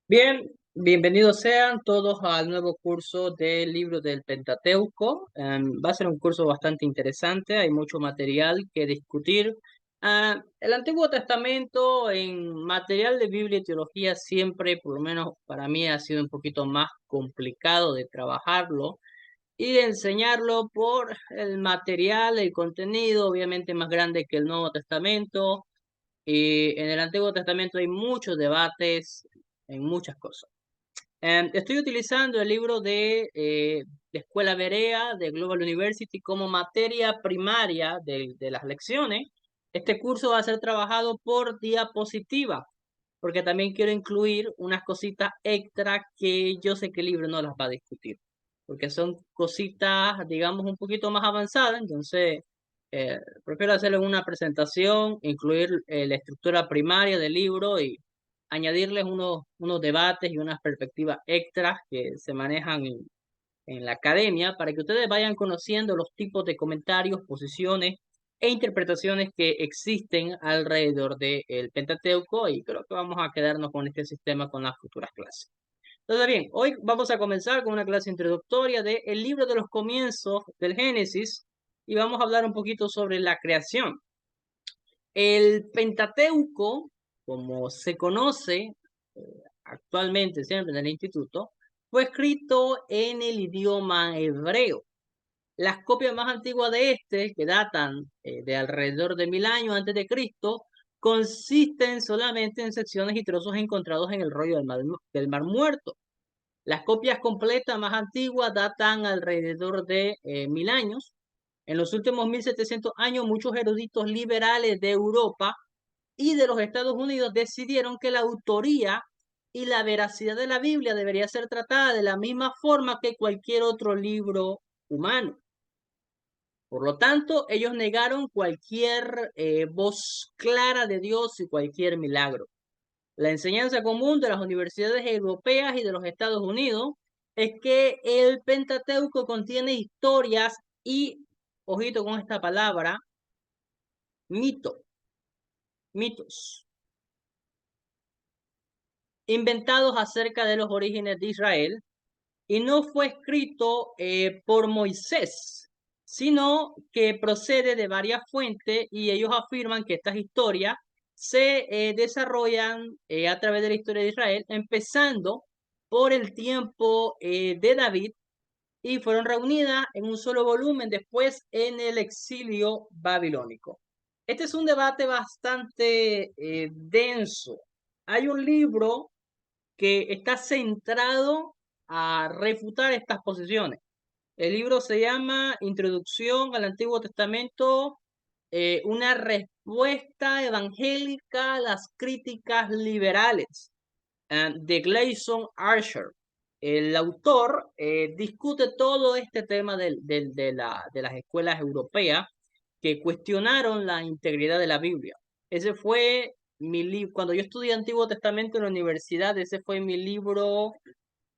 Bien, bienvenidos sean todos al nuevo curso del libro del Pentateuco. Va a ser un curso bastante interesante, hay mucho material que discutir. El Antiguo Testamento en material de Biblia y teología siempre, por lo menos para mí, ha sido un poquito más complicado de trabajarlo y de enseñarlo por el material, el contenido, obviamente más grande que el Nuevo Testamento. Y en el Antiguo Testamento hay muchos debates en muchas cosas. Estoy utilizando el libro de Escuela Berea de Global University como materia primaria de las lecciones. Este curso va a ser trabajado por diapositiva, porque también quiero incluir unas cositas extra que yo sé que el libro no las va a discutir, porque son cositas, digamos, un poquito más avanzadas. Entonces prefiero hacerles una presentación, incluir la estructura primaria del libro y añadirles unos debates y unas perspectivas extras que se manejan en la academia para que ustedes vayan conociendo los tipos de comentarios, posiciones e interpretaciones que existen alrededor del Pentateuco, y creo que vamos a quedarnos con este sistema con las futuras clases. Entonces, bien, hoy vamos a comenzar con una clase introductoria del libro de los comienzos del Génesis y vamos a hablar un poquito sobre la creación. El Pentateuco, como se conoce eh, actualmente siempre en el instituto, fue escrito en el idioma hebreo. Las copias más antiguas de este, que datan de alrededor de 1000 años antes de Cristo, consisten solamente en secciones y trozos encontrados en el rollo del Mar Muerto. Las copias completas más antiguas datan alrededor de 1000 años. En los últimos 1700 años, muchos eruditos liberales de Europa y de los Estados Unidos decidieron que la autoría y la veracidad de la Biblia debería ser tratada de la misma forma que cualquier otro libro humano. Por lo tanto, ellos negaron cualquier voz clara de Dios y cualquier milagro. La enseñanza común de las universidades europeas y de los Estados Unidos es que el Pentateuco contiene historias y, ojito con esta palabra, mito, mitos, inventados acerca de los orígenes de Israel, y no fue escrito por Moisés, sino que procede de varias fuentes, y ellos afirman que estas historias se desarrollan a través de la historia de Israel, empezando por el tiempo de David, y fueron reunidas en un solo volumen después en el exilio babilónico. Este es un debate bastante denso. Hay un libro que está centrado a refutar estas posiciones. El libro se llama Introducción al Antiguo Testamento, una respuesta evangélica a las críticas liberales, de Gleason Archer. El autor discute todo este tema de las escuelas europeas que cuestionaron la integridad de la Biblia. Ese fue mi libro, cuando yo estudié Antiguo Testamento en la universidad, ese fue mi libro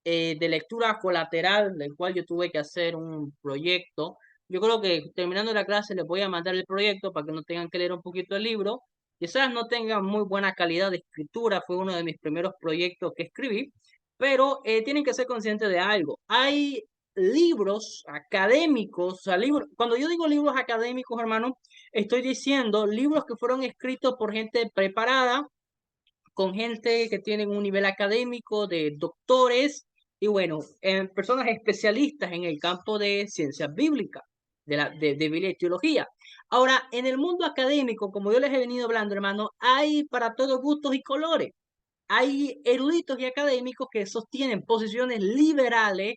de lectura colateral, del cual yo tuve que hacer un proyecto. Yo creo que terminando la clase les voy a mandar el proyecto para que no tengan que leer un poquito el libro. Quizás no tenga muy buena calidad de escritura, fue uno de mis primeros proyectos que escribí, pero tienen que ser conscientes de algo. Hay libros académicos, o sea, libros, cuando yo digo libros académicos, hermano, estoy diciendo libros que fueron escritos por gente preparada, con gente que tienen un nivel académico de doctores y bueno, personas especialistas en el campo de ciencias bíblicas, de Biblia y teología. Ahora, en el mundo académico, como yo les he venido hablando, hermano, hay para todos gustos y colores. Hay eruditos y académicos que sostienen posiciones liberales,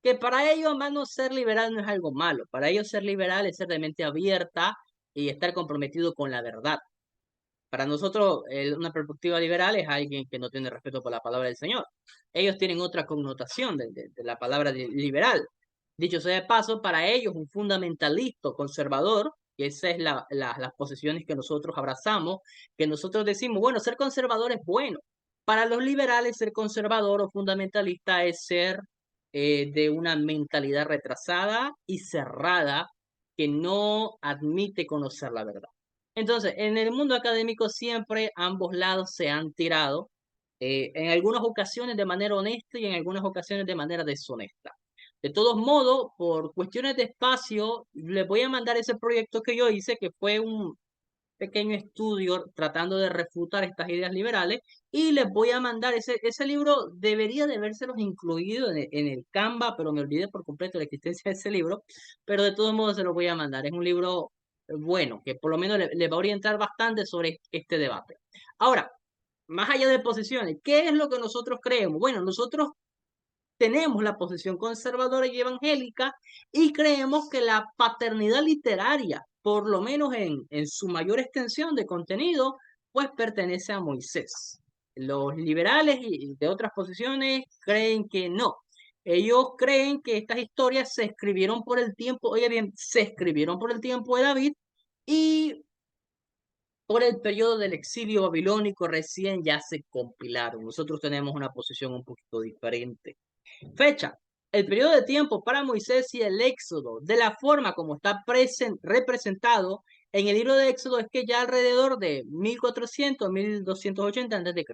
que para ellos, hermano, ser liberal no es algo malo. Para ellos ser liberal es ser de mente abierta y estar comprometido con la verdad. Para nosotros, una perspectiva liberal es alguien que no tiene respeto por la palabra del Señor. Ellos tienen otra connotación de la palabra liberal. Dicho sea de paso, para ellos un fundamentalista conservador, y esas es las posiciones que nosotros abrazamos, que nosotros decimos, bueno, ser conservador es bueno. Para los liberales, ser conservador o fundamentalista es ser de una mentalidad retrasada y cerrada que no admite conocer la verdad. Entonces, en el mundo académico siempre ambos lados se han tirado. en algunas ocasiones de manera honesta y en algunas ocasiones de manera deshonesta. De todos modos, por cuestiones de espacio, les voy a mandar ese proyecto que yo hice, que fue un pequeño estudio tratando de refutar estas ideas liberales, y les voy a mandar ese libro. Debería de habérselos incluido en el Canva, pero me olvidé por completo de la existencia de ese libro, pero de todos modos se los voy a mandar. Es un libro bueno, que por lo menos le va a orientar bastante sobre este debate. Ahora, más allá de posiciones, ¿qué es lo que nosotros creemos? Bueno, nosotros tenemos la posición conservadora y evangélica y creemos que la paternidad literaria, por lo menos en su mayor extensión de contenido, pues pertenece a Moisés. Los liberales y de otras posiciones creen que no. Ellos creen que estas historias se escribieron por el tiempo, oye bien, se escribieron por el tiempo de David y por el periodo del exilio babilónico recién ya se compilaron. Nosotros tenemos una posición un poquito diferente. Fecha. El periodo de tiempo para Moisés y el Éxodo, de la forma como está representado en el libro de Éxodo, es que ya alrededor de 1400, 1280 a.C.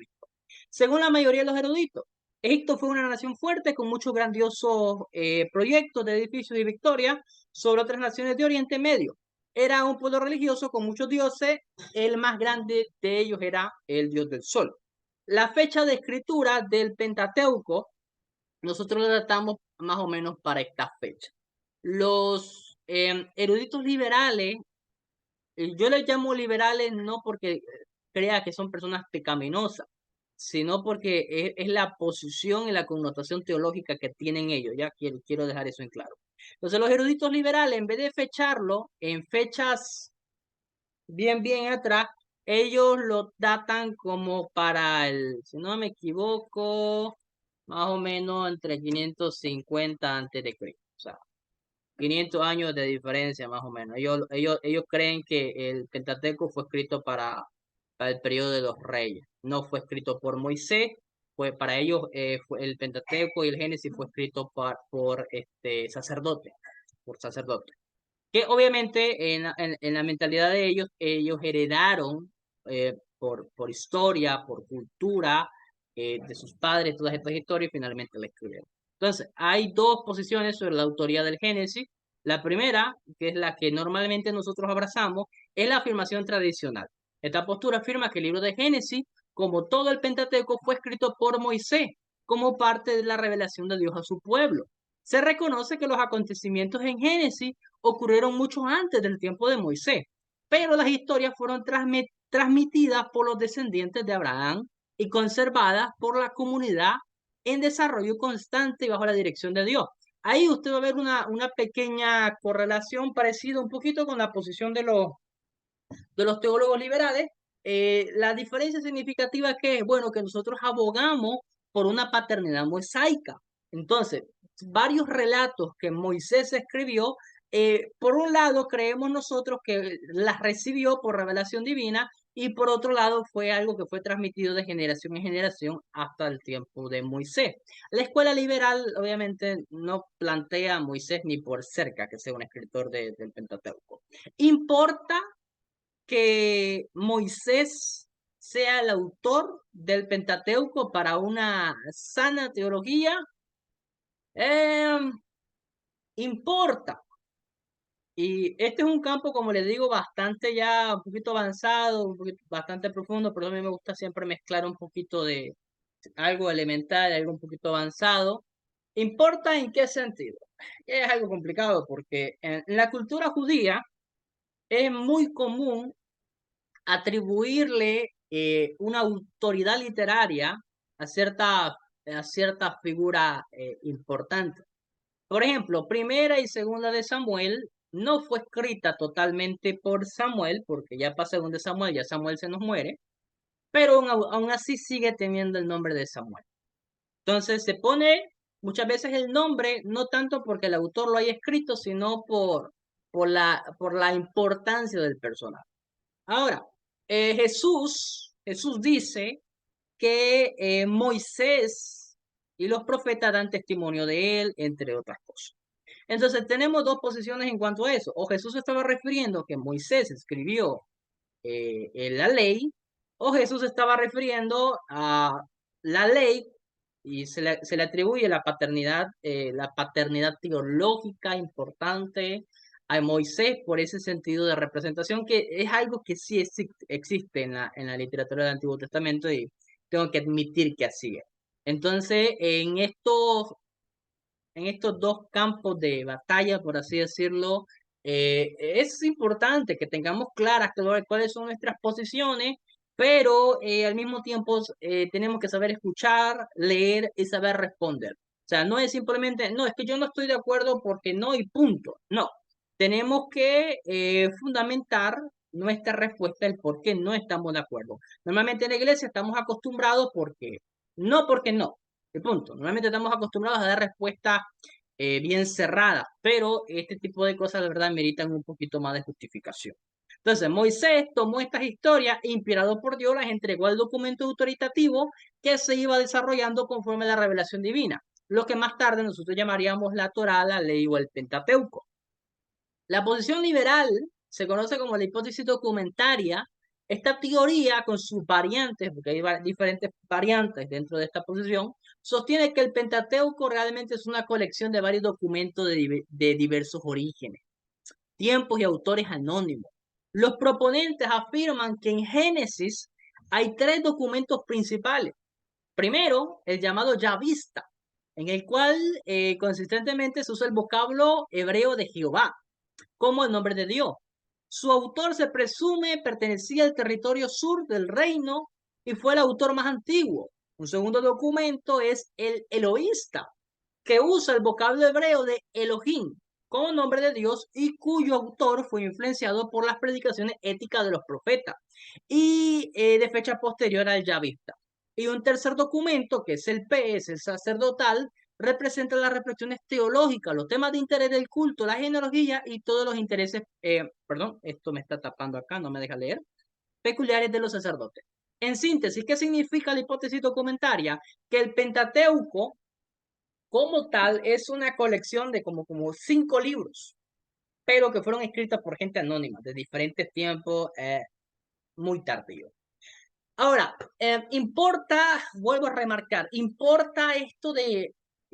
Según la mayoría de los eruditos, Egipto fue una nación fuerte con muchos grandiosos proyectos de edificios y victorias sobre otras naciones de Oriente Medio. Era un pueblo religioso con muchos dioses, el más grande de ellos era el dios del sol. La fecha de escritura del Pentateuco nosotros lo tratamos más o menos para esta fecha. Los eruditos liberales, yo les llamo liberales no porque crea que son personas pecaminosas, sino porque es la posición y la connotación teológica que tienen ellos. Ya quiero dejar eso en claro. Entonces los eruditos liberales, en vez de fecharlo en fechas bien atrás, ellos lo datan como para el, si no me equivoco, más o menos entre 550 antes de Cristo. O sea, 500 años de diferencia más o menos. Ellos creen que el Pentateuco fue escrito para el periodo de los reyes. No fue escrito por Moisés. Fue para ellos el Pentateuco y el Génesis fue escrito por este sacerdote, por sacerdote. Que obviamente en la mentalidad de ellos, ellos heredaron por historia, por cultura de sus padres, todas estas historias y finalmente la escribieron. Entonces, hay dos posiciones sobre la autoría del Génesis. La primera, que es la que normalmente nosotros abrazamos, es la afirmación tradicional. Esta postura afirma que el libro de Génesis, como todo el Pentateuco, fue escrito por Moisés como parte de la revelación de Dios a su pueblo. Se reconoce que los acontecimientos en Génesis ocurrieron mucho antes del tiempo de Moisés, pero las historias fueron transmitidas por los descendientes de Abraham y conservadas por la comunidad en desarrollo constante y bajo la dirección de Dios. Ahí usted va a ver una pequeña correlación parecida un poquito con la posición de los teólogos liberales. La diferencia significativa que es, bueno, que nosotros abogamos por una paternidad mosaica. Entonces, varios relatos que Moisés escribió, por un lado creemos nosotros que las recibió por revelación divina y por otro lado fue algo que fue transmitido de generación en generación hasta el tiempo de Moisés. La escuela liberal obviamente no plantea a Moisés ni por cerca que sea un escritor del Pentateuco. Importa que Moisés sea el autor del Pentateuco para una sana teología, eh, importa. Y este es un campo, como les digo, bastante ya un poquito avanzado, bastante profundo, pero a mí me gusta siempre mezclar un poquito de algo elemental, algo un poquito avanzado. ¿Importa en qué sentido? Es algo complicado porque en la cultura judía es muy común atribuirle una autoridad literaria a cierta figura importante. Por ejemplo, Primera y Segunda de Samuel no fue escrita totalmente por Samuel, porque ya para Segunda de Samuel, ya Samuel se nos muere, pero aún así sigue teniendo el nombre de Samuel. Entonces se pone muchas veces el nombre, no tanto porque el autor lo haya escrito, sino por la importancia del personaje. Ahora, Jesús dice que Moisés y los profetas dan testimonio de él, entre otras cosas. Entonces, tenemos dos posiciones en cuanto a eso. O Jesús estaba refiriendo que Moisés escribió en la ley, o Jesús estaba refiriendo a la ley y se le atribuye la paternidad teológica importante a Moisés por ese sentido de representación que es algo que sí existe en la literatura del Antiguo Testamento y tengo que admitir que así es. Entonces, en estos dos campos de batalla, por así decirlo, es importante que tengamos claras cuáles son nuestras posiciones, pero al mismo tiempo tenemos que saber escuchar, leer y saber responder. O sea, no es simplemente, no, es que yo no estoy de acuerdo porque no y punto. No, tenemos que fundamentar nuestra respuesta, el por qué no estamos de acuerdo. Normalmente en la iglesia estamos acostumbrados porque no. El punto. Normalmente estamos acostumbrados a dar respuestas bien cerradas, pero este tipo de cosas de verdad meritan un poquito más de justificación. Entonces, Moisés tomó estas historias, inspirado por Dios, las entregó al documento autoritativo que se iba desarrollando conforme a la revelación divina, lo que más tarde nosotros llamaríamos la Torá, la ley o el Pentateuco. La posición liberal se conoce como la hipótesis documentaria. Esta teoría, con sus variantes, porque hay diferentes variantes dentro de esta posición, sostiene que el Pentateuco realmente es una colección de varios documentos de diversos orígenes, tiempos y autores anónimos. Los proponentes afirman que en Génesis hay tres documentos principales. Primero, el llamado Yavista, en el cual consistentemente se usa el vocablo hebreo de Jehová como el nombre de Dios. Su autor se presume pertenecía al territorio sur del reino y fue el autor más antiguo. Un segundo documento es el Eloísta, que usa el vocablo hebreo de Elohim como nombre de Dios y cuyo autor fue influenciado por las predicaciones éticas de los profetas y de fecha posterior al Yavista. Y un tercer documento, que es el PS, el sacerdotal, representa las reflexiones teológicas, los temas de interés del culto, la genealogía y todos los intereses, perdón, esto me está tapando acá, no me deja leer, peculiares de los sacerdotes. En síntesis, ¿qué significa la hipótesis documentaria? Que el Pentateuco, como tal, es una colección de como 5 libros, pero que fueron escritas por gente anónima de diferentes tiempos, muy tardío. Ahora, vuelvo a remarcar, importa esto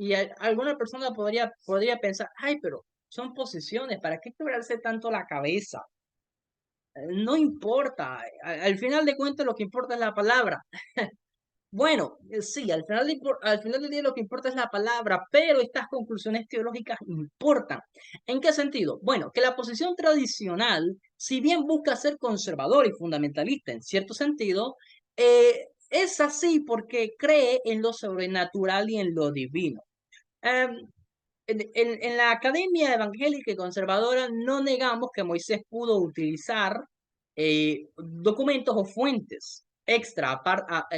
y alguna persona podría pensar, ay, pero son posiciones, ¿para qué quebrarse tanto la cabeza? No importa, al final de cuentas lo que importa es la palabra. Bueno, sí, al final del día lo que importa es la palabra, pero estas conclusiones teológicas importan. ¿En qué sentido? Bueno, que la posición tradicional, si bien busca ser conservador y fundamentalista en cierto sentido, es así porque cree en lo sobrenatural y en lo divino. Em, en la Academia Evangélica y Conservadora no negamos que Moisés pudo utilizar documentos o fuentes extra,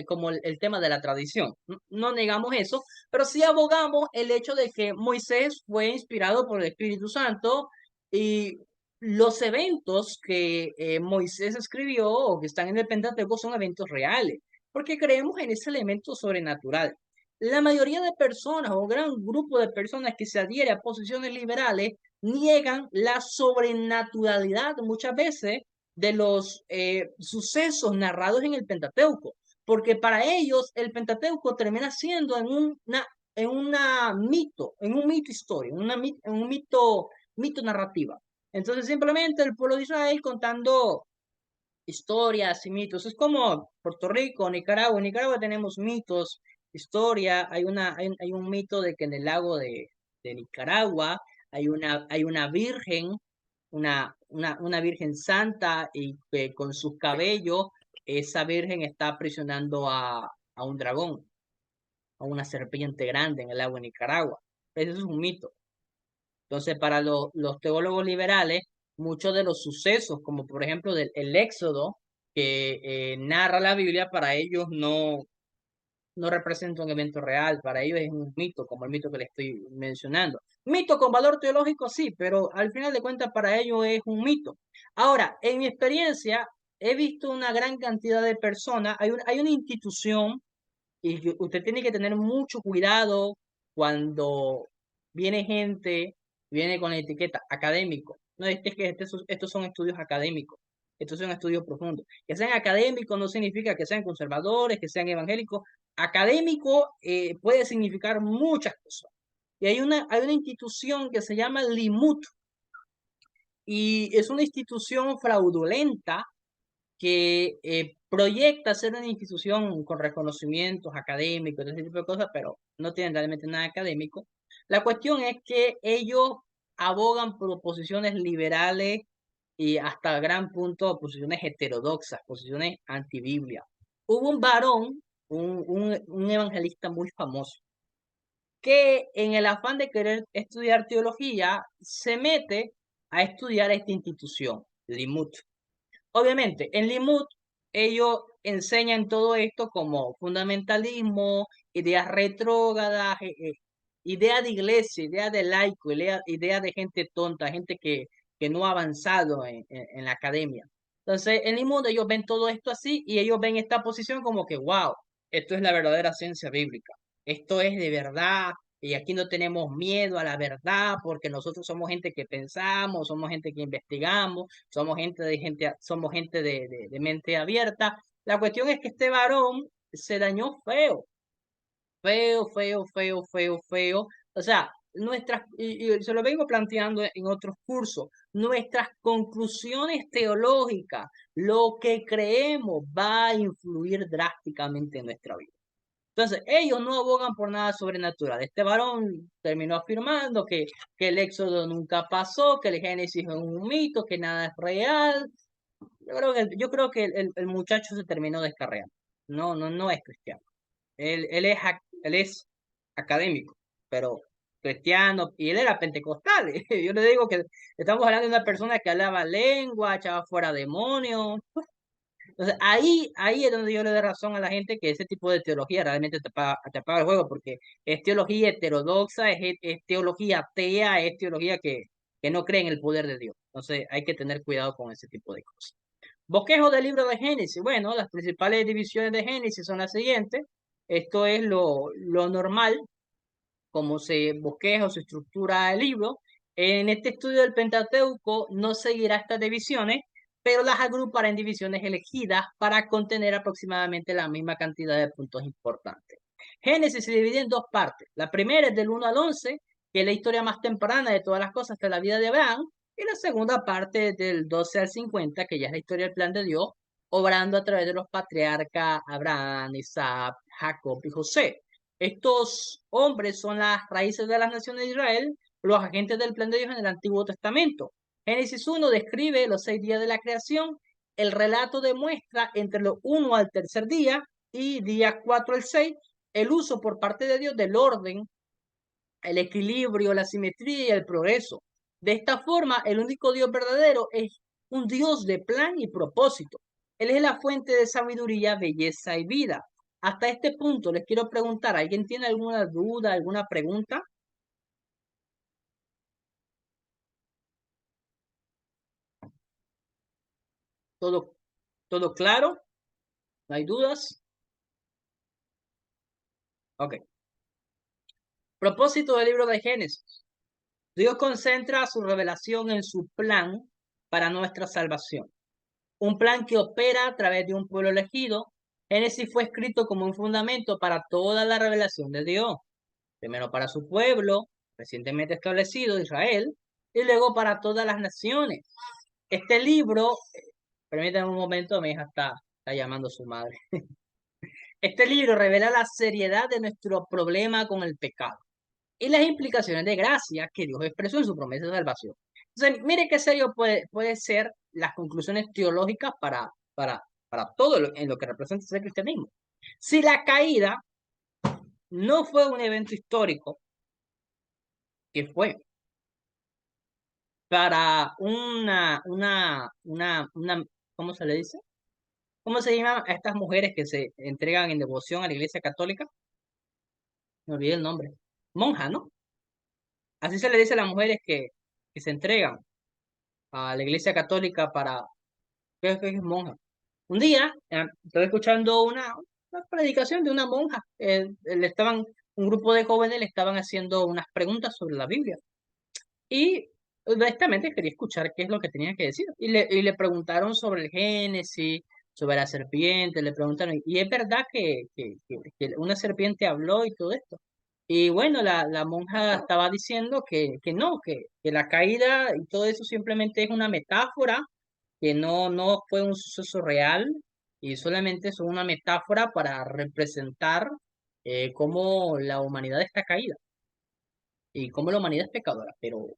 como el tema de la tradición. No negamos eso, pero sí abogamos el hecho de que Moisés fue inspirado por el Espíritu Santo y los eventos que Moisés escribió o que están en el Pentateuco son eventos reales, porque creemos en ese elemento sobrenatural. La mayoría de personas o un gran grupo de personas que se adhiere a posiciones liberales niegan la sobrenaturalidad muchas veces de los sucesos narrados en el Pentateuco, porque para ellos el Pentateuco termina siendo en un mito histórico, en un mito narrativa. Entonces simplemente el pueblo de Israel contando historias y mitos. Es como Puerto Rico, Nicaragua. En Nicaragua tenemos mitos, historia. Hay un mito de que en el lago de Nicaragua hay una virgen, una virgen santa y que con sus cabellos esa virgen está aprisionando a un dragón, a una serpiente grande en el lago de Nicaragua. Eso es un mito. Entonces, para los teólogos liberales, muchos de los sucesos, como por ejemplo el Éxodo, que narra la Biblia, para ellos no representa un evento real, para ellos es un mito, como el mito que les estoy mencionando. Mito con valor teológico, sí, pero al final de cuentas para ellos es un mito. Ahora, en mi experiencia, he visto una gran cantidad de personas, hay una institución y usted tiene que tener mucho cuidado cuando viene gente, viene con la etiqueta académico. No, es que estos son estudios académicos. Esto es un estudio profundo. Que sean académicos no significa que sean conservadores, que sean evangélicos. Académico puede significar muchas cosas. Y hay una institución que se llama Limut, y es una institución fraudulenta que proyecta ser una institución con reconocimientos académicos, ese tipo de cosas, pero no tienen realmente nada académico. La cuestión es que ellos abogan por posiciones liberales y hasta gran punto posiciones heterodoxas, posiciones antibiblia. Hubo un varón, un evangelista muy famoso, que en el afán de querer estudiar teología, se mete a estudiar esta institución, Limut. Obviamente, en Limud ellos enseñan todo esto como fundamentalismo, ideas retrógradas, idea de iglesia, idea de laico, idea de gente tonta, gente que no ha avanzado en la academia. Entonces, en Limud ellos ven todo esto así y ellos ven esta posición como que, wow, esto es la verdadera ciencia bíblica. Esto es de verdad, y aquí no tenemos miedo a la verdad porque nosotros somos gente que pensamos, somos gente que investigamos, somos gente de mente abierta. La cuestión es que este varón se dañó feo, feo, feo, feo, feo, feo. O sea, y se lo vengo planteando en otros cursos, nuestras conclusiones teológicas, lo que creemos va a influir drásticamente en nuestra vida. Entonces, ellos no abogan por nada sobrenatural. Este varón terminó afirmando que el éxodo nunca pasó, que el Génesis es un mito, que nada es real. Yo creo que el muchacho se terminó descarriando. No, no, no es cristiano. Él es académico, pero cristiano, y él era pentecostal. Yo le digo que estamos hablando de una persona que hablaba lengua, echaba fuera demonios. Entonces, ahí es donde yo le doy razón a la gente que ese tipo de teología realmente te apaga el juego, porque es teología heterodoxa, es teología atea, es teología que no cree en el poder de Dios. Entonces, hay que tener cuidado con ese tipo de cosas. Bosquejo del libro de Génesis. Bueno, las principales divisiones de Génesis son las siguientes. Esto es lo normal, como se bosqueja o se estructura el libro. En este estudio del Pentateuco no seguirá estas divisiones, pero las agrupará en divisiones elegidas para contener aproximadamente la misma cantidad de puntos importantes. Génesis se divide en dos partes. La primera es del 1 al 11, que es la historia más temprana de todas las cosas de la vida de Abraham, y la segunda parte es del 12 al 50, que ya es la historia del plan de Dios, obrando a través de los patriarcas Abraham, Isaac, Jacob y José. Estos hombres son las raíces de las naciones de Israel, los agentes del plan de Dios en el Antiguo Testamento. Génesis 1 describe los 6 días de la creación. El relato demuestra entre los 1 al tercer día y día 4 al 6 el uso por parte de Dios del orden, el equilibrio, la simetría y el progreso. De esta forma, el único Dios verdadero es un Dios de plan y propósito. Él es la fuente de sabiduría, belleza y vida. Hasta este punto les quiero preguntar, ¿alguien tiene alguna duda, alguna pregunta? ¿Todo, todo claro? ¿No hay dudas? Ok. Propósito del libro de Génesis. Dios concentra su revelación en su plan para nuestra salvación. Un plan que opera a través de un pueblo elegido. Génesis fue escrito como un fundamento para toda la revelación de Dios. Primero para su pueblo, recientemente establecido, Israel, y luego para todas las naciones. Este libro, permítanme un momento, mi hija está llamando a su madre. Este libro revela la seriedad de nuestro problema con el pecado y las implicaciones de gracia que Dios expresó en su promesa de salvación. Entonces, mire qué serio puede ser las conclusiones teológicas para todo en lo que representa el cristianismo. Si la caída no fue un evento histórico, que fue para ¿cómo se le dice? ¿Cómo se llaman a estas mujeres que se entregan en devoción a la Iglesia Católica? Me olvidé el nombre. Monja, ¿no? Así se le dice a las mujeres que se entregan a la Iglesia Católica para, creo que es monja. Un día, estaba escuchando una predicación de una monja. Un grupo de jóvenes le estaban haciendo unas preguntas sobre la Biblia. Y honestamente quería escuchar qué es lo que tenía que decir. Y le preguntaron sobre el Génesis, sobre la serpiente, le preguntaron, y es verdad que una serpiente habló y todo esto. Y bueno, la monja estaba diciendo que no, que la caída y todo eso simplemente es una metáfora, que no fue un suceso real y solamente es una metáfora para representar cómo la humanidad está caída y cómo la humanidad es pecadora. Pero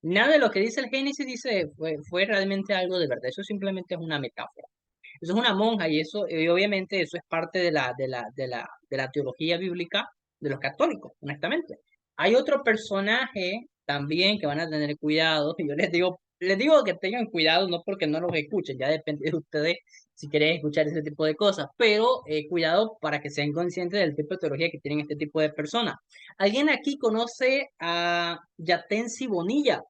nada de lo que dice el Génesis fue realmente algo de verdad. Eso simplemente es una metáfora. Eso es una monja y eso, y obviamente eso es parte de la teología bíblica de los católicos, honestamente. Hay otro personaje también que van a tener cuidado. Y yo les digo que tengan cuidado, no porque no los escuchen, ya depende de ustedes si quieren escuchar ese tipo de cosas, pero cuidado para que sean conscientes del tipo de teología que tienen este tipo de personas. ¿Alguien aquí conoce a Yatensi Bonilla?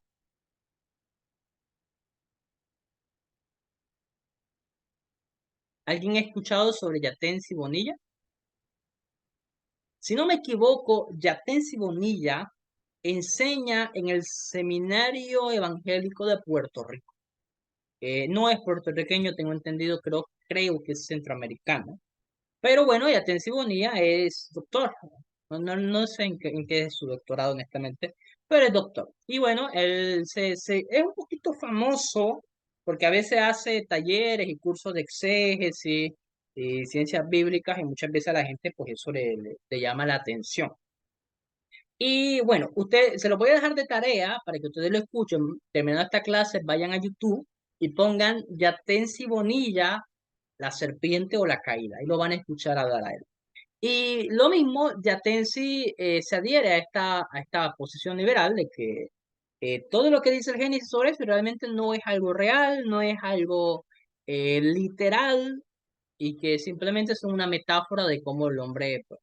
¿Alguien ha escuchado sobre Yatensi Bonilla? Si no me equivoco, Yatensi Bonilla enseña en el Seminario Evangélico de Puerto Rico. No es puertorriqueño, tengo entendido, creo que es centroamericano. Pero bueno, Yatensi Bonilla es doctor. No sé en qué es su doctorado, honestamente, pero es doctor. Y bueno, él es un poquito famoso porque a veces hace talleres y cursos de exégesis y ciencias bíblicas y muchas veces a la gente pues eso le llama la atención. Y bueno, usted se lo voy a dejar de tarea para que ustedes lo escuchen. Terminando esta clase, vayan a YouTube y pongan Yatensi Bonilla, la serpiente o la caída. Y lo van a escuchar hablar a él. Y lo mismo, Yatensi se adhiere a esta posición liberal de que todo lo que dice el Génesis sobre eso realmente no es algo real, no es algo literal y que simplemente es una metáfora de cómo el hombre pues,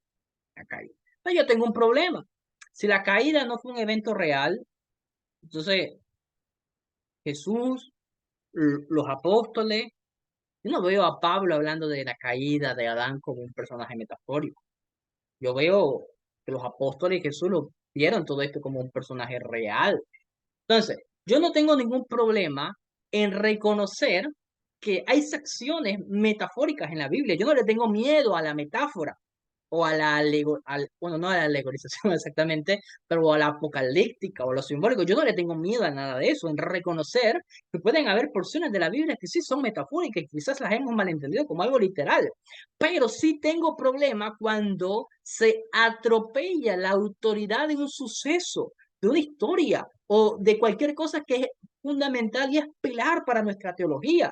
ha caído. Pero yo tengo un problema. Si la caída no fue un evento real, entonces Jesús, los apóstoles, yo no veo a Pablo hablando de la caída de Adán como un personaje metafórico. Yo veo que los apóstoles y Jesús lo vieron todo esto como un personaje real. Entonces, yo no tengo ningún problema en reconocer que hay secciones metafóricas en la Biblia. Yo no le tengo miedo a la metáfora o a bueno, no a la alegorización exactamente, pero a la apocalíptica o a lo simbólico. Yo no le tengo miedo a nada de eso, en reconocer que pueden haber porciones de la Biblia que sí son metafóricas y quizás las hemos malentendido como algo literal. Pero sí tengo problema cuando se atropella la autoridad de un suceso, de una historia o de cualquier cosa que es fundamental y es pilar para nuestra teología,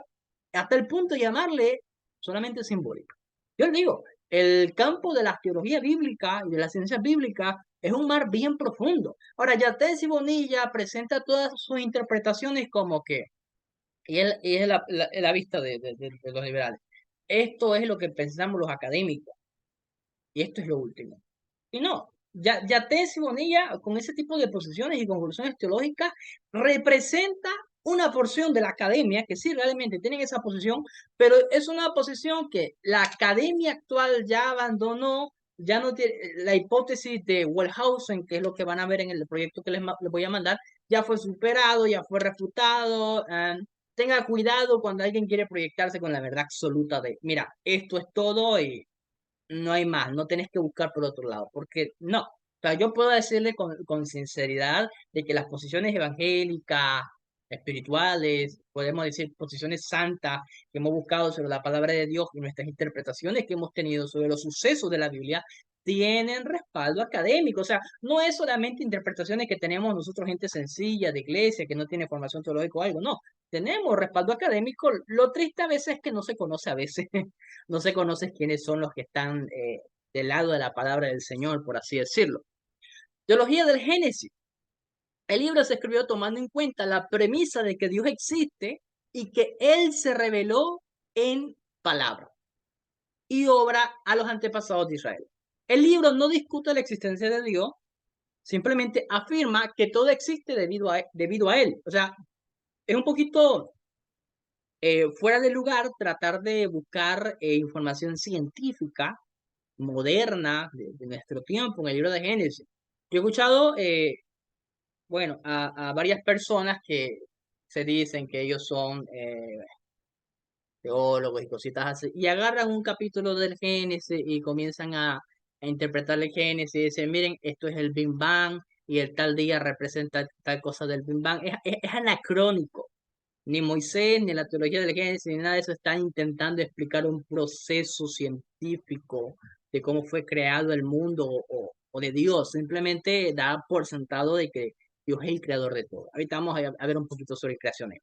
hasta el punto de llamarle solamente simbólica. Yo le digo, el campo de la teología bíblica y de las ciencias bíblicas es un mar bien profundo. Ahora, Yates y Bonilla presenta todas sus interpretaciones como que, y es la vista de los liberales. Esto es lo que pensamos los académicos y esto es lo último. Y no, Yates y Bonilla, con ese tipo de posiciones y conclusiones teológicas, representa una porción de la academia que sí realmente tienen esa posición, pero es una posición que la academia actual ya abandonó, ya no tiene la hipótesis de Wellhausen, que es lo que van a ver en el proyecto que les voy a mandar, ya fue superado, ya fue refutado. Tenga cuidado cuando alguien quiere proyectarse con la verdad absoluta de, mira, esto es todo y no hay más, no tenés que buscar por otro lado, porque no. O sea, yo puedo decirle con sinceridad de que las posiciones evangélicas, espirituales, podemos decir posiciones santas que hemos buscado sobre la palabra de Dios y nuestras interpretaciones que hemos tenido sobre los sucesos de la Biblia, tienen respaldo académico. O sea, no es solamente interpretaciones que tenemos nosotros, gente sencilla de iglesia, que no tiene formación teológica o algo, no. Tenemos respaldo académico. Lo triste a veces es que no se conoce a veces no se conoce quiénes son los que están del lado de la palabra del Señor, por así decirlo. Teología del Génesis. El libro se escribió tomando en cuenta la premisa de que Dios existe y que Él se reveló en palabra y obra a los antepasados de Israel. El libro no discute la existencia de Dios, simplemente afirma que todo existe debido a Él. O sea, es un poquito fuera de lugar tratar de buscar información científica moderna de nuestro tiempo en el libro de Génesis. Yo he escuchado bueno, a varias personas que se dicen que ellos son teólogos y cositas así, y agarran un capítulo del Génesis y comienzan a interpretar el Génesis y dicen, miren, esto es el Big Bang y el tal día representa tal cosa del Big Bang. Es anacrónico. Ni Moisés, ni la teología del Génesis, ni nada de eso están intentando explicar un proceso científico de cómo fue creado el mundo o de Dios. Simplemente da por sentado de que Dios es el creador de todo. Ahorita vamos a ver un poquito sobre creaciones.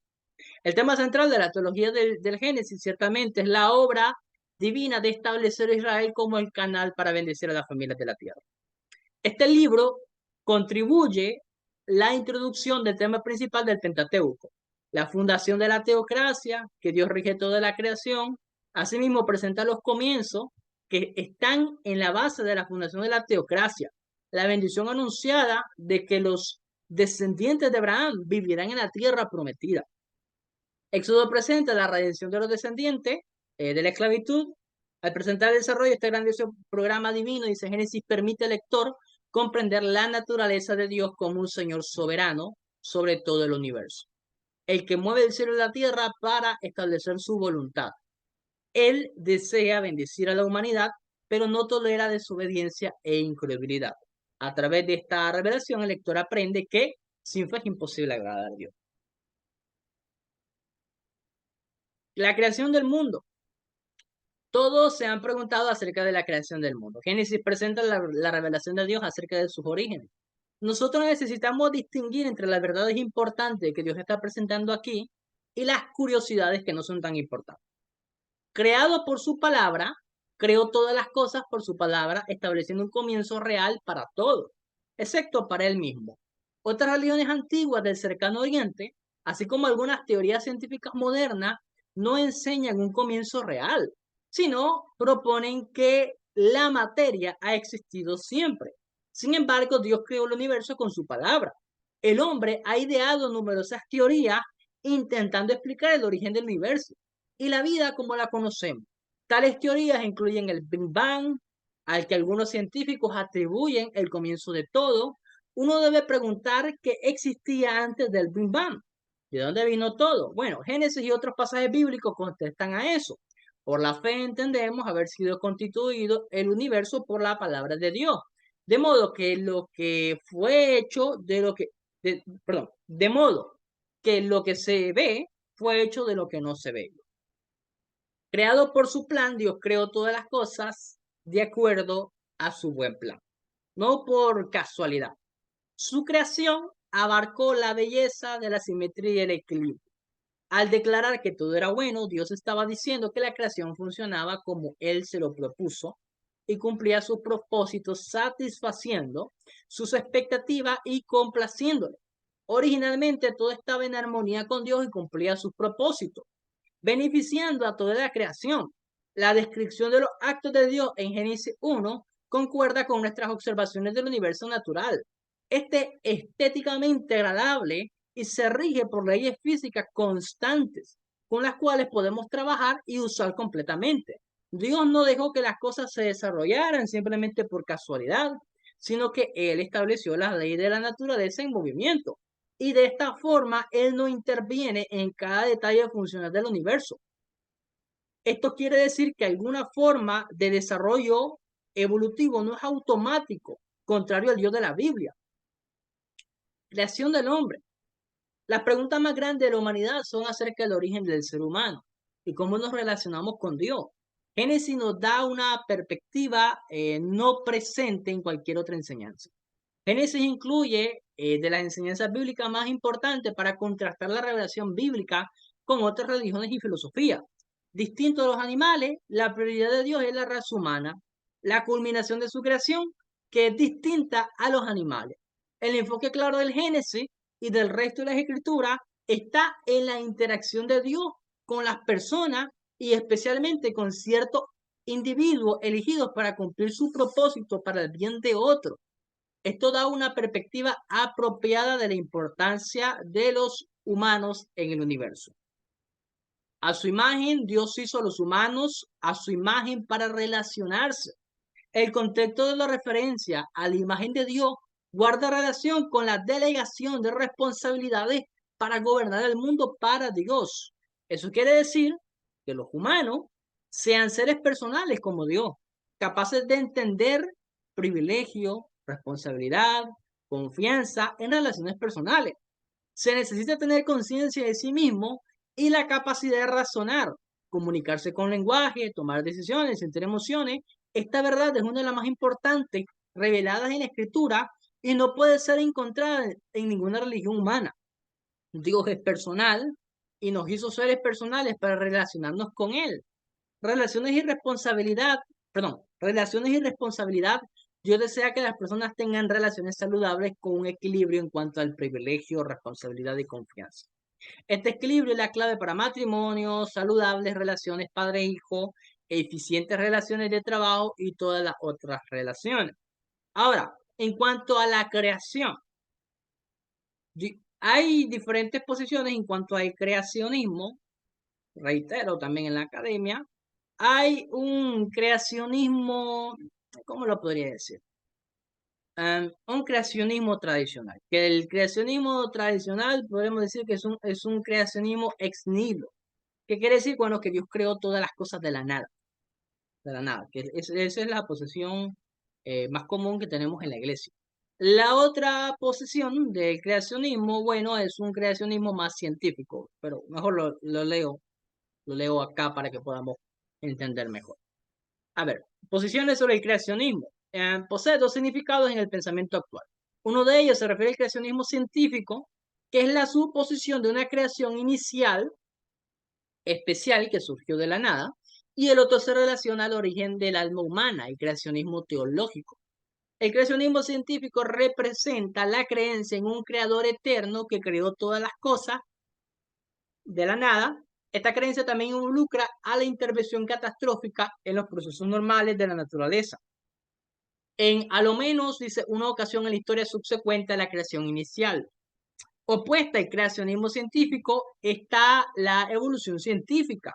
El tema central de la teología del Génesis ciertamente es la obra divina de establecer a Israel como el canal para bendecir a las familias de la tierra. Este libro contribuye la introducción del tema principal del Pentateuco, la fundación de la teocracia, que Dios rige toda la creación. Asimismo, presenta los comienzos que están en la base de la fundación de la teocracia, la bendición anunciada de que los descendientes de Abraham vivirán en la tierra prometida. Éxodo presenta la redención de los descendientes de la esclavitud. Al presentar el desarrollo de este grandioso programa divino, dice Génesis, permite al lector comprender la naturaleza de Dios como un Señor soberano sobre todo el universo, el que mueve el cielo y la tierra para establecer su voluntad. Él desea bendecir a la humanidad, pero no tolera desobediencia e incredulidad. A través de esta revelación, el lector aprende que sin fe es imposible agradar a Dios. La creación del mundo. Todos se han preguntado acerca de la creación del mundo. Génesis presenta la revelación de Dios acerca de sus orígenes. Nosotros necesitamos distinguir entre las verdades importantes que Dios está presentando aquí y las curiosidades que no son tan importantes. Creado por su palabra, creó todas las cosas por su palabra, estableciendo un comienzo real para todo, excepto para él mismo. Otras religiones antiguas del cercano oriente, así como algunas teorías científicas modernas, no enseñan un comienzo real, sino proponen que la materia ha existido siempre. Sin embargo, Dios creó el universo con su palabra. El hombre ha ideado numerosas teorías intentando explicar el origen del universo y la vida como la conocemos. Tales teorías incluyen el Big Bang, al que algunos científicos atribuyen el comienzo de todo. Uno debe preguntar qué existía antes del Big Bang. ¿De dónde vino todo? Bueno, Génesis y otros pasajes bíblicos contestan a eso. Por la fe entendemos haber sido constituido el universo por la palabra de Dios. De modo que lo que fue hecho de lo que, perdón, de modo que lo que se ve fue hecho de lo que no se ve. Creado por su plan, Dios creó todas las cosas de acuerdo a su buen plan, no por casualidad. Su creación abarcó la belleza de la simetría y el equilibrio. Al declarar que todo era bueno, Dios estaba diciendo que la creación funcionaba como Él se lo propuso y cumplía sus propósitos satisfaciendo sus expectativas y complaciéndole. Originalmente todo estaba en armonía con Dios y cumplía sus propósitos, beneficiando a toda la creación. La descripción de los actos de Dios en Génesis 1 concuerda con nuestras observaciones del universo natural. Este es estéticamente agradable y se rige por leyes físicas constantes, con las cuales podemos trabajar y usar completamente. Dios no dejó que las cosas se desarrollaran simplemente por casualidad, sino que Él estableció las leyes de la naturaleza en movimiento. Y de esta forma, Él no interviene en cada detalle funcional del universo. Esto quiere decir que alguna forma de desarrollo evolutivo no es automático, contrario al Dios de la Biblia. Creación del hombre. Las preguntas más grandes de la humanidad son acerca del origen del ser humano y cómo nos relacionamos con Dios. Génesis nos da una perspectiva no presente en cualquier otra enseñanza. Génesis incluye de las enseñanzas bíblicas más importantes para contrastar la revelación bíblica con otras religiones y filosofías. Distinto a los animales, la prioridad de Dios es la raza humana, la culminación de su creación, que es distinta a los animales. El enfoque claro del Génesis y del resto de las escrituras está en la interacción de Dios con las personas y especialmente con ciertos individuos elegidos para cumplir su propósito para el bien de otros. Esto da una perspectiva apropiada de la importancia de los humanos en el universo. A su imagen, Dios hizo a los humanos a su imagen para relacionarse. El contexto de la referencia a la imagen de Dios guarda relación con la delegación de responsabilidades para gobernar el mundo para Dios. Eso quiere decir que los humanos sean seres personales como Dios, capaces de entender privilegio, responsabilidad, confianza en relaciones personales. Se necesita tener conciencia de sí mismo y la capacidad de razonar, comunicarse con lenguaje, tomar decisiones, sentir emociones. Esta verdad es una de las más importantes reveladas en la Escritura y no puede ser encontrada en ninguna religión humana. Dios es personal y nos hizo seres personales para relacionarnos con Él. Relaciones y responsabilidad, perdón, relaciones y responsabilidad. Dios desea que las personas tengan relaciones saludables con un equilibrio en cuanto al privilegio, responsabilidad y confianza. Este equilibrio es la clave para matrimonios, saludables relaciones padre-hijo, eficientes relaciones de trabajo y todas las otras relaciones. Ahora, en cuanto a la creación, hay diferentes posiciones en cuanto al creacionismo, reitero, también en la academia, hay un creacionismo, ¿cómo lo podría decir? Un creacionismo tradicional. Que el creacionismo tradicional podemos decir que es un creacionismo ex nihilo. ¿Qué quiere decir? Bueno, que Dios creó todas las cosas de la nada. De la nada. Esa es la posición más común que tenemos en la iglesia. La otra posición del creacionismo, bueno, es un creacionismo más científico, pero mejor lo leo acá para que podamos entender mejor. A ver, posiciones sobre el creacionismo. Posee dos significados en el pensamiento actual. Uno de ellos se refiere al creacionismo científico, que es la suposición de una creación inicial especial que surgió de la nada, y el otro se relaciona al origen del alma humana, el creacionismo teológico. El creacionismo científico representa la creencia en un creador eterno que creó todas las cosas de la nada. Esta creencia también involucra a la intervención catastrófica en los procesos normales de la naturaleza. En a lo menos, dice, una ocasión en la historia subsecuente a la creación inicial. Opuesta al creacionismo científico está la evolución científica,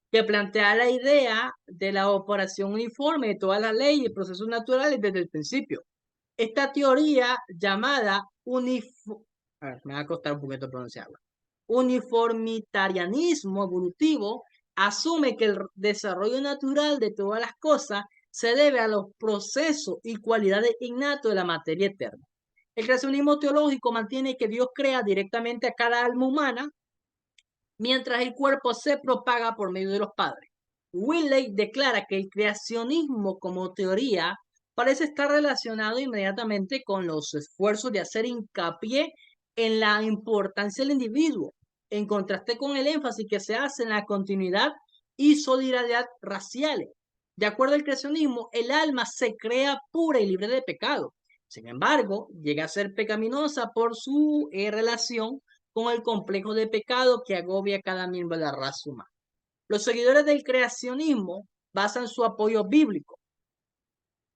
que plantea la idea de la operación uniforme de todas las leyes y procesos naturales desde el principio. Esta teoría llamada me va a costar un poquito pronunciarla. Uniformitarianismo evolutivo asume que el desarrollo natural de todas las cosas se debe a los procesos y cualidades innatos de la materia eterna. El creacionismo teológico mantiene que Dios crea directamente a cada alma humana mientras el cuerpo se propaga por medio de los padres. Willey declara que el creacionismo como teoría parece estar relacionado inmediatamente con los esfuerzos de hacer hincapié en la importancia del individuo, en contraste con el énfasis que se hace en la continuidad y solidaridad raciales. De acuerdo al creacionismo, el alma se crea pura y libre de pecado. Sin embargo, llega a ser pecaminosa por su relación con el complejo de pecado que agobia a cada miembro de la raza humana. Los seguidores del creacionismo basan su apoyo bíblico.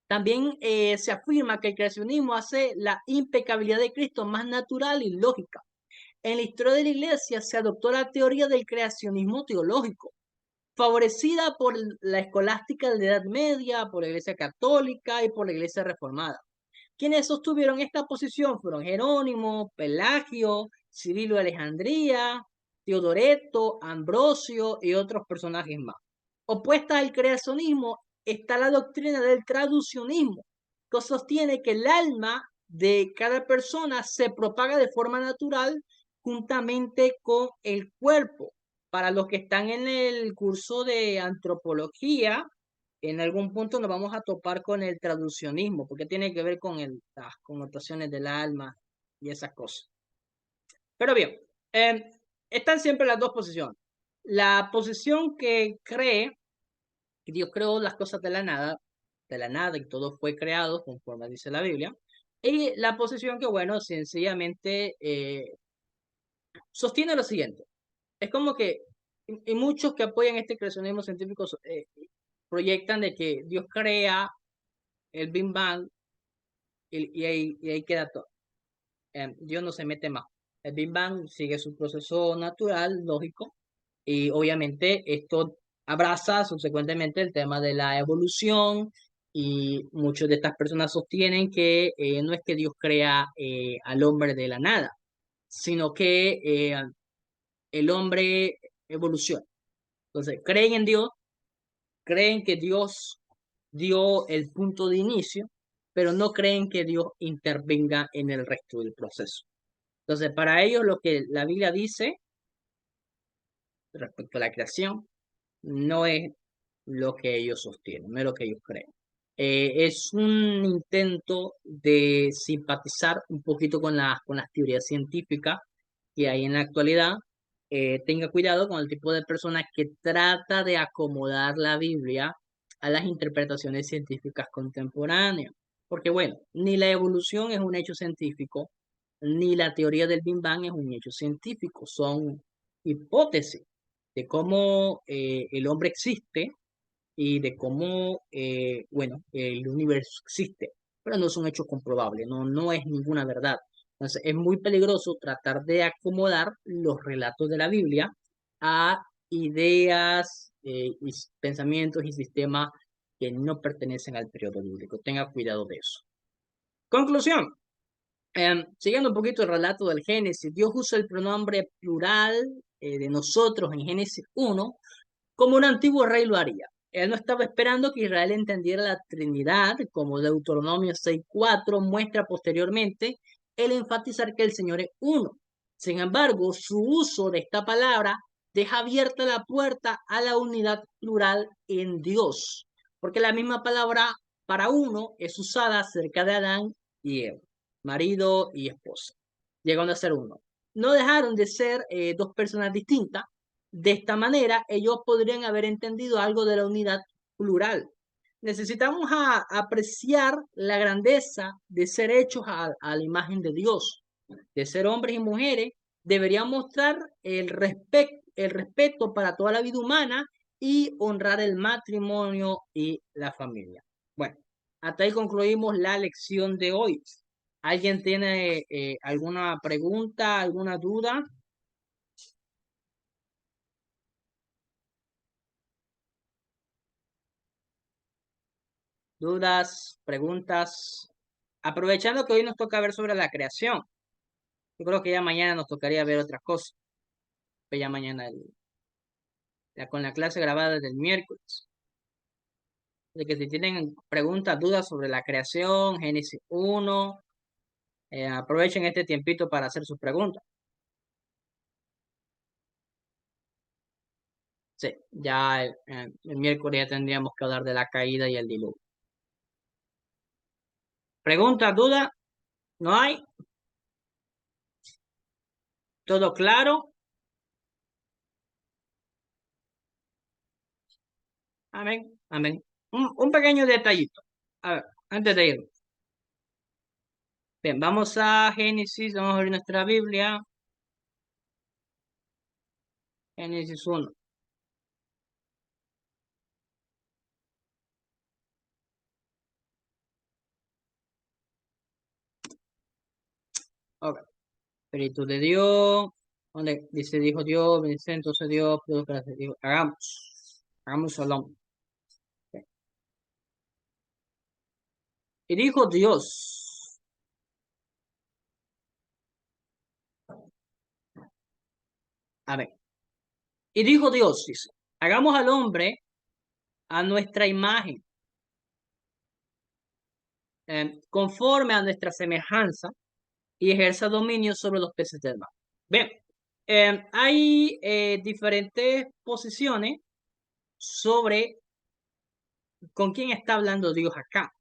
También se afirma que el creacionismo hace la impecabilidad de Cristo más natural y lógica. En la historia de la iglesia se adoptó la teoría del creacionismo teológico, favorecida por la escolástica de la Edad Media, por la Iglesia Católica y por la Iglesia Reformada. Quienes sostuvieron esta posición fueron Jerónimo, Pelagio, Cirilo de Alejandría, Teodoreto, Ambrosio y otros personajes más. Opuesta al creacionismo está la doctrina del traducionismo, que sostiene que el alma de cada persona se propaga de forma natural juntamente con el cuerpo. Para los que están en el curso de antropología, en algún punto nos vamos a topar con el traducionismo, porque tiene que ver con las connotaciones del alma y esas cosas. Pero bien, están siempre las dos posiciones. La posición que cree que Dios creó las cosas de la nada y todo fue creado conforme dice la Biblia, y la posición que, bueno, sencillamente sostiene lo siguiente. Es como que, y muchos que apoyan este creacionismo científico proyectan de que Dios crea el Big Bang y ahí queda todo. Dios no se mete más. El Big Bang sigue su proceso natural, lógico, y obviamente esto abraza subsecuentemente el tema de la evolución Y muchas de estas personas sostienen que no es que Dios crea al hombre de la nada, sino que el hombre evoluciona. Entonces, creen en Dios, creen que Dios dio el punto de inicio, pero no creen que Dios intervenga en el resto del proceso. Entonces, para ellos lo que la Biblia dice respecto a la creación no es lo que ellos sostienen, no es lo que ellos creen. Es un intento de simpatizar un poquito con las teorías científicas que hay en la actualidad. Tenga cuidado con el tipo de persona que trata de acomodar la Biblia a las interpretaciones científicas contemporáneas. Porque bueno, ni la evolución es un hecho científico, ni la teoría del Big Bang es un hecho científico, son hipótesis de cómo el hombre existe y de cómo, bueno, el universo existe, pero no son hechos comprobables, no es ninguna verdad. Entonces, es muy peligroso tratar de acomodar los relatos de la Biblia a ideas, pensamientos y sistemas que no pertenecen al periodo bíblico. Tenga cuidado de eso. Conclusión. Siguiendo un poquito el relato del Génesis, Dios usa el pronombre plural de nosotros en Génesis 1 como un antiguo rey lo haría. Él no estaba esperando que Israel entendiera la Trinidad, como Deuteronomio 6:4 muestra posteriormente, el enfatizar que el Señor es uno. Sin embargo, su uso de esta palabra deja abierta la puerta a la unidad plural en Dios, porque la misma palabra para uno es usada acerca de Adán y Eva, marido y esposa, llegando a ser uno. No dejaron de ser dos personas distintas. De esta manera, ellos podrían haber entendido algo de la unidad plural. Necesitamos apreciar la grandeza de ser hechos a la imagen de Dios, de ser hombres y mujeres. Deberían mostrar el respeto para toda la vida humana y honrar el matrimonio y la familia. Bueno, hasta ahí concluimos la lección de hoy. ¿Alguien tiene alguna pregunta, alguna duda? Dudas, preguntas. Aprovechando que hoy nos toca ver sobre la creación, yo creo que ya mañana nos tocaría ver otras cosas. Pues ya mañana, ya con la clase grabada del miércoles. De que si tienen preguntas, dudas sobre la creación, Génesis 1, aprovechen este tiempito para hacer sus preguntas. Sí, ya el miércoles ya tendríamos que hablar de la caída y el diluvio. ¿Preguntas, dudas? ¿No hay? ¿Todo claro? Amén, amén. Un pequeño detallito. A ver, antes de ir. Bien, vamos a Génesis, vamos a abrir nuestra Biblia. Génesis 1. Ok. Espíritu de Dios. ¿Dónde dice dijo Dios? Dice entonces Dios, produzca, dijo, hagamos. Hagamos shalom. Ok. Y dijo Dios. A ver. Y dijo Dios, dice, hagamos al hombre a nuestra imagen, conforme a nuestra semejanza, y ejerza dominio sobre los peces del mar. Bien, hay diferentes posiciones sobre con quién está hablando Dios acá,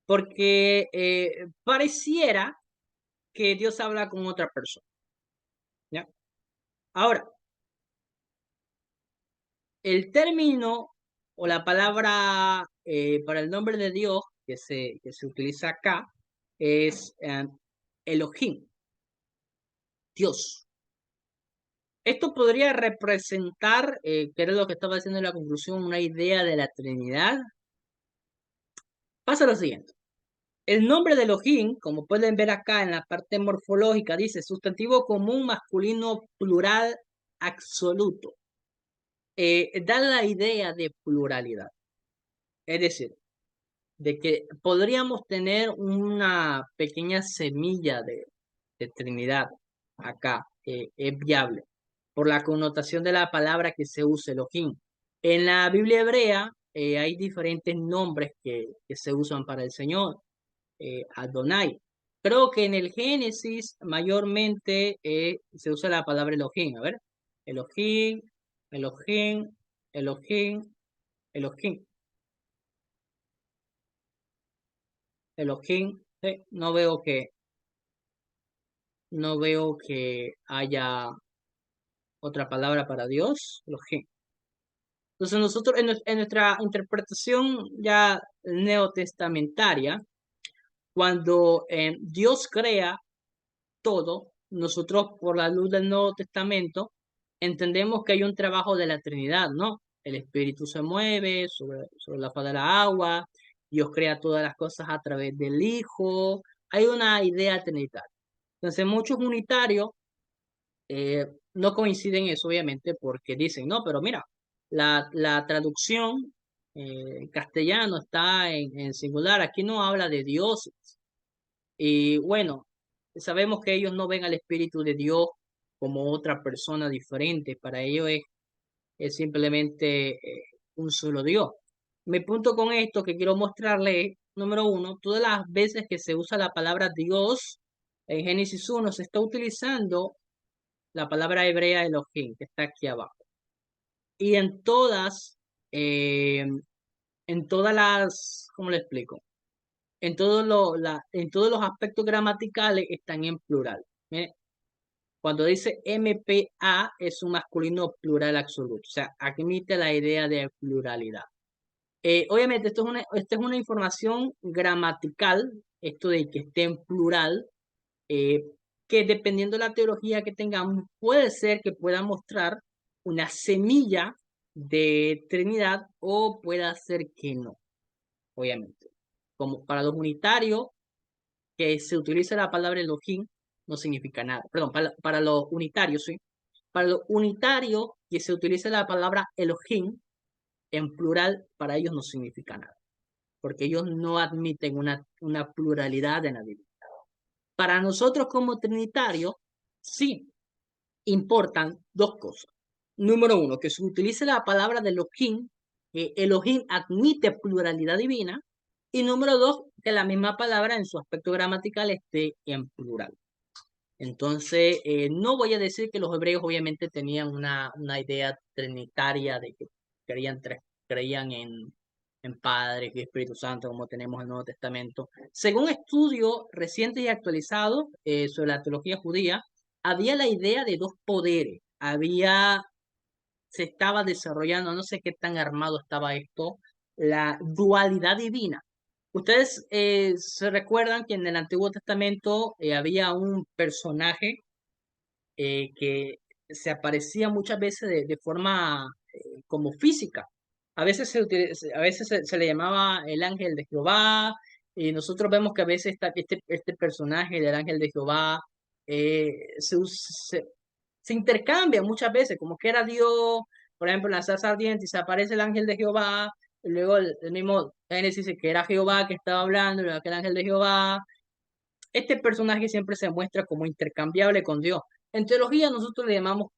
porque pareciera que Dios habla con otra persona, ¿ya? Ahora, el término o la palabra para el nombre de Dios que se utiliza acá es Elohim, Dios. Esto podría representar, que era lo que estaba diciendo en la conclusión, una idea de la Trinidad. Pasa lo siguiente. El nombre de Elohim, como pueden ver acá en la parte morfológica, dice sustantivo común masculino plural absoluto. Da la idea de pluralidad. Es decir, de que podríamos tener una pequeña semilla de Trinidad acá, es viable, por la connotación de la palabra que se usa, Elohim. En la Biblia hebrea hay diferentes nombres que se usan para el Señor, Adonai. Creo que en el Génesis mayormente se usa la palabra Elohim. A ver, Elohim, Elohim, Elohim, Elohim, Elohim. No veo que haya otra palabra para Dios, Elohim. Entonces nosotros en nuestra interpretación ya neotestamentaria, cuando Dios crea todo, nosotros por la luz del Nuevo Testamento entendemos que hay un trabajo de la Trinidad, ¿no? El Espíritu se mueve sobre la faz de la agua, Dios crea todas las cosas a través del Hijo, hay una idea trinitaria. Entonces muchos unitarios no coinciden eso, obviamente, porque dicen, no, pero mira, la traducción en castellano está en singular, aquí no habla de Dios. Y bueno, sabemos que ellos no ven al Espíritu de Dios como otra persona diferente, para ellos es simplemente un solo Dios. Mi punto con esto que quiero mostrarles es, número uno, todas las veces que se usa la palabra Dios en Génesis 1 se está utilizando la palabra hebrea Elohim, que está aquí abajo. Y eh, en todas ¿cómo le explico? En todos los aspectos gramaticales están en plural. Mire, cuando dice MPA es un masculino plural absoluto, o sea, admite la idea de pluralidad. Obviamente, esta es una información gramatical, esto de que esté en plural, eh, que dependiendo de la teología que tengamos, puede ser que pueda mostrar una semilla de Trinidad o pueda ser que no, obviamente. Como para los unitarios, que se utiliza la palabra Elohim, no significa nada. Perdón, para los unitarios, sí. Para los unitarios, que se utilice la palabra Elohim en plural, para ellos no significa nada, porque ellos no admiten una pluralidad en la Biblia. Para nosotros como trinitarios, sí importan dos cosas. Número uno, que se utilice la palabra de Elohim, que Elohim admite pluralidad divina. Y número dos, que la misma palabra en su aspecto gramatical esté en plural. Entonces, no voy a decir que los hebreos obviamente tenían una idea trinitaria de que creían, creían en Padre y Espíritu Santo, como tenemos en el Nuevo Testamento. Según estudios recientes y actualizados sobre la teología judía, había la idea de dos poderes. Se estaba desarrollando, no sé qué tan armado estaba esto, la dualidad divina. Ustedes se recuerdan que en el Antiguo Testamento había un personaje que se aparecía muchas veces de forma como física. A veces se le llamaba el ángel de Jehová, y nosotros vemos que a veces este personaje del ángel de Jehová eh, se intercambia muchas veces, como que era Dios, por ejemplo, en la zarza ardiente, y se aparece el ángel de Jehová, y luego el mismo Génesis dice que era Jehová que estaba hablando, y luego que el ángel de Jehová. Este personaje siempre se muestra como intercambiable con Dios. En teología nosotros le llamamos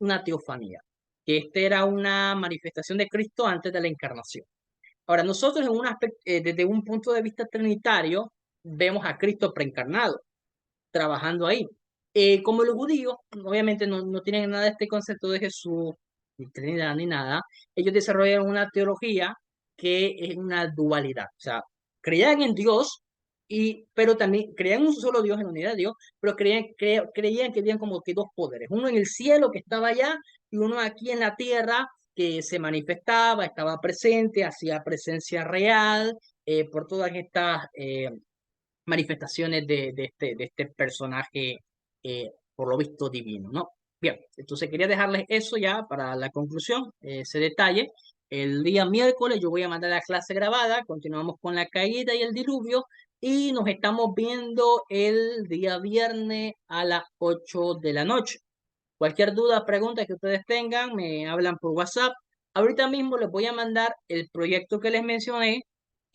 una teofanía, que esta era una manifestación de Cristo antes de la encarnación. Ahora, nosotros desde un punto de vista trinitario vemos a Cristo preencarnado, trabajando ahí. Como los judíos, obviamente no tienen nada de este concepto de Jesús, ni Trinidad, ni nada, ellos desarrollaron una teología que es una dualidad. O sea, creían en Dios, pero también creían en un solo Dios, en la unidad de Dios, pero creían que habían como que dos poderes, uno en el cielo que estaba allá y uno aquí en la tierra que se manifestaba, estaba presente, hacía presencia real por todas estas manifestaciones de este personaje, por lo visto divino, ¿no? Bien, entonces quería dejarles eso ya para la conclusión, ese detalle. El día miércoles yo voy a mandar la clase grabada, continuamos con la caída y el diluvio, y nos estamos viendo el día viernes a las 8 de la noche. Cualquier duda, pregunta que ustedes tengan, me hablan por WhatsApp. Ahorita mismo les voy a mandar el proyecto que les mencioné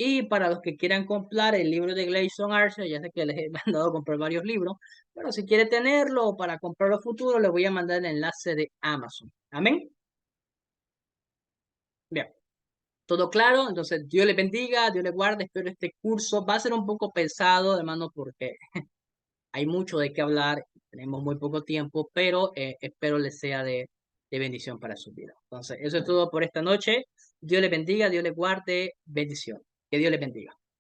Y para los que quieran comprar el libro de Gleison Archer, ya sé que les he mandado a comprar varios libros, pero si quiere tenerlo o para comprarlo futuro, les voy a mandar el enlace de Amazon. Amén. Bien, todo claro. Entonces, Dios les bendiga, Dios les guarde. Espero este curso va a ser un poco pesado, hermano, porque hay mucho de qué hablar. Tenemos muy poco tiempo, pero espero les sea de bendición para su vida. Entonces, eso es todo por esta noche. Dios les bendiga, Dios les guarde. Bendición. Que Dios les bendiga.